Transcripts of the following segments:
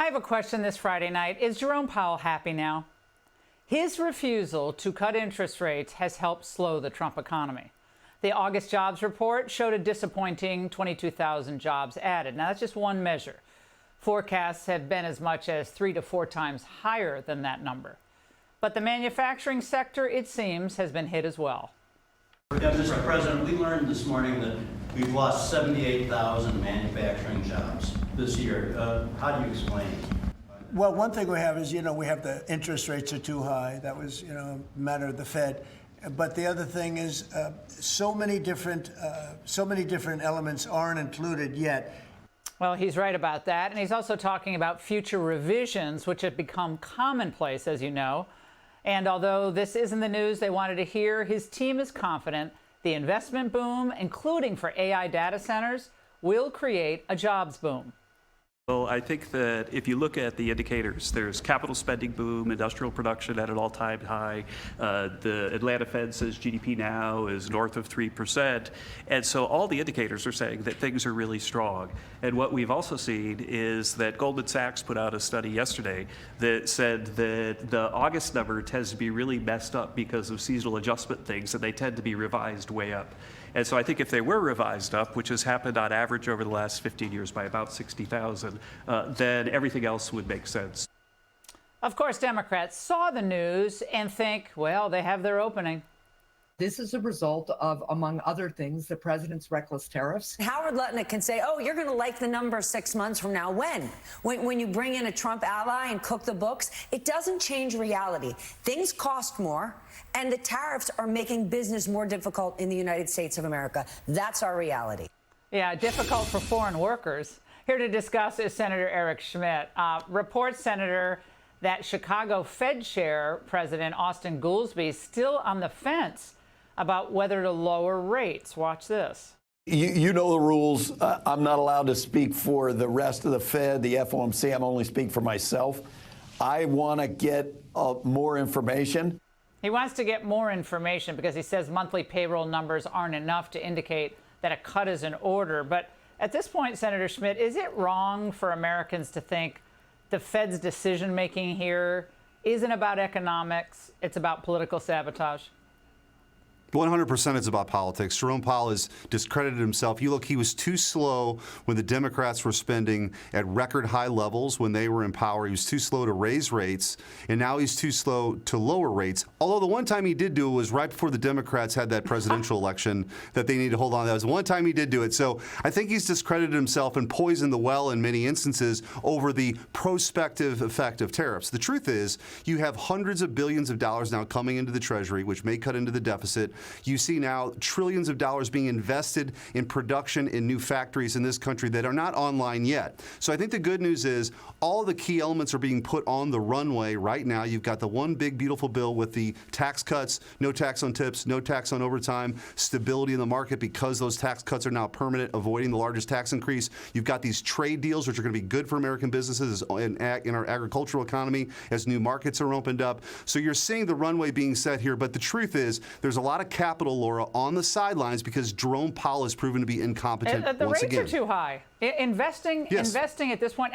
have a question this Friday night. Is Jerome Powell happy now? His refusal to cut interest rates has helped slow the Trump economy. The August jobs report showed a disappointing 22,000 jobs added. Now, that's just one measure. Forecasts have been as much as 3 to 4 times higher than that number. But the manufacturing sector, it seems, has been hit as well. Yeah, Mr. President, we learned this morning that we've lost 78,000 manufacturing jobs this year. How do you explain it? Well, one thing we have is, we have the interest rates are too high. That was, a matter of the Fed. But the other thing is so many different elements aren't included yet. Well, he's right about that. And he's also talking about future revisions, which have become commonplace, as you know. And although this isn't the news they wanted to hear, his team is confident the investment boom, including for AI data centers, will create a jobs boom. Well, I think that if you look at the indicators, there's capital spending boom, industrial production at an all-time high. The Atlanta Fed says GDP now is north of 3%. And so all the indicators are saying that things are really strong. And what we've also seen is that Goldman Sachs put out a study yesterday that said that the August number tends to be really messed up because of seasonal adjustment things, and they tend to be revised way up. And so I think if they were revised up, which has happened on average over the last 15 years by about 60,000, then everything else would make sense. Of course, Democrats saw the news and think, well, they have their opening. This is a result of, among other things, the president's reckless tariffs. Howard Lutnick can say, oh, you're going to like the number 6 months from now. When you bring in a Trump ally and cook the books, it doesn't change reality. Things cost more, and the tariffs are making business more difficult in the United States of America. That's our reality. Yeah, difficult for foreign workers. Here to discuss is Senator Eric Schmitt. Reports, Senator, that Chicago Fed Chair President Austin Goolsbee is still on the fence about whether to lower rates. Watch this. You know the rules. I'm not allowed to speak for the rest of the Fed, the FOMC. I'm only speaking for myself. I want to get more information. He wants to get more information because he says monthly payroll numbers aren't enough to indicate that a cut is in order. But at this point, Senator Schmitt, is it wrong for Americans to think the Fed's decision-making here isn't about economics, it's about political sabotage? 100% it's about politics. Jerome Powell has discredited himself. You look, he was too slow when the Democrats were spending at record high levels when they were in power. He was too slow to raise rates, and now he's too slow to lower rates. Although the one time he did do it was right before the Democrats had that presidential election that they need to hold on. That was the one time he did do it. So I think he's discredited himself and poisoned the well in many instances over the prospective effect of tariffs. The truth is, you have hundreds of billions of dollars now coming into the Treasury, which may cut into the deficit. You see now trillions of dollars being invested in production in new factories in this country that are not online yet. So I think the good news is all the key elements are being put on the runway right now. You've got the one big, beautiful bill with the tax cuts, no tax on tips, no tax on overtime, stability in the market because those tax cuts are now permanent, avoiding the largest tax increase. You've got these trade deals, which are going to be good for American businesses in our agricultural economy as new markets are opened up. So you're seeing the runway being set here. But the truth is there's a lot of capital, Laura, on the sidelines because Jerome Powell has proven to be incompetent the once again. The rates are too high. Investing at this point,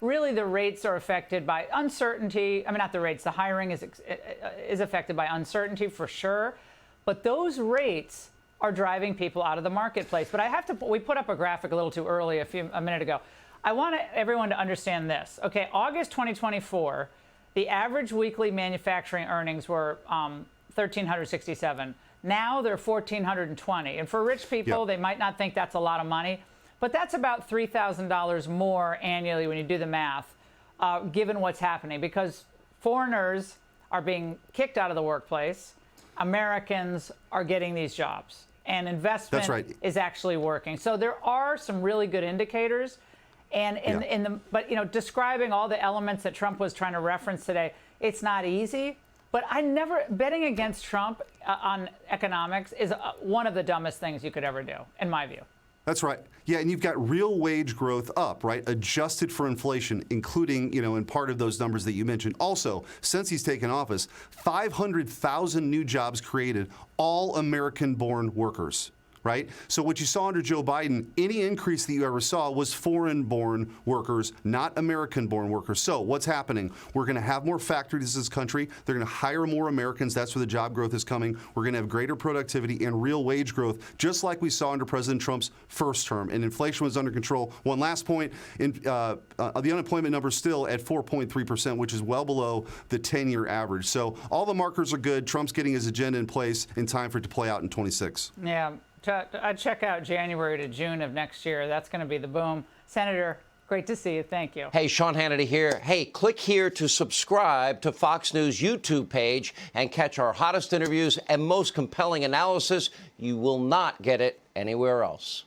really the rates are affected by uncertainty. I mean, not the rates. The hiring is affected by uncertainty for sure. But those rates are driving people out of the marketplace. But we put up a graphic a little too early a minute ago. I want everyone to understand this. Okay, August 2024, the average weekly manufacturing earnings were 1,367. Now they're 1,420. And for rich people, they might not think that's a lot of money, but that's about $3,000 more annually when you do the math, given what's happening, because foreigners are being kicked out of the workplace. Americans are getting these jobs, and investment is actually working. So there are some really good indicators. And but describing all the elements that Trump was trying to reference today, it's not easy. But betting against Trump on economics is one of the dumbest things you could ever do, in my view. That's right. Yeah, and you've got real wage growth up, right? Adjusted for inflation, including, in part of those numbers that you mentioned. Also, since he's taken office, 500,000 new jobs created, all American-born workers. right? So what you saw under Joe Biden, any increase that you ever saw was foreign-born workers, not American-born workers. So what's happening? We're going to have more factories in this country. They're going to hire more Americans. That's where the job growth is coming. We're going to have greater productivity and real wage growth, just like we saw under President Trump's first term. And inflation was under control. One last point, the unemployment number is still at 4.3%, which is well below the 10-year average. So all the markers are good. Trump's getting his agenda in place in time for it to play out in 26. Yeah, I'd check out January to June of next year. That's going to be the boom. Senator, great to see you. Thank you. Hey, Sean Hannity here. Hey, click here to subscribe to Fox News YouTube page and catch our hottest interviews and most compelling analysis. You will not get it anywhere else.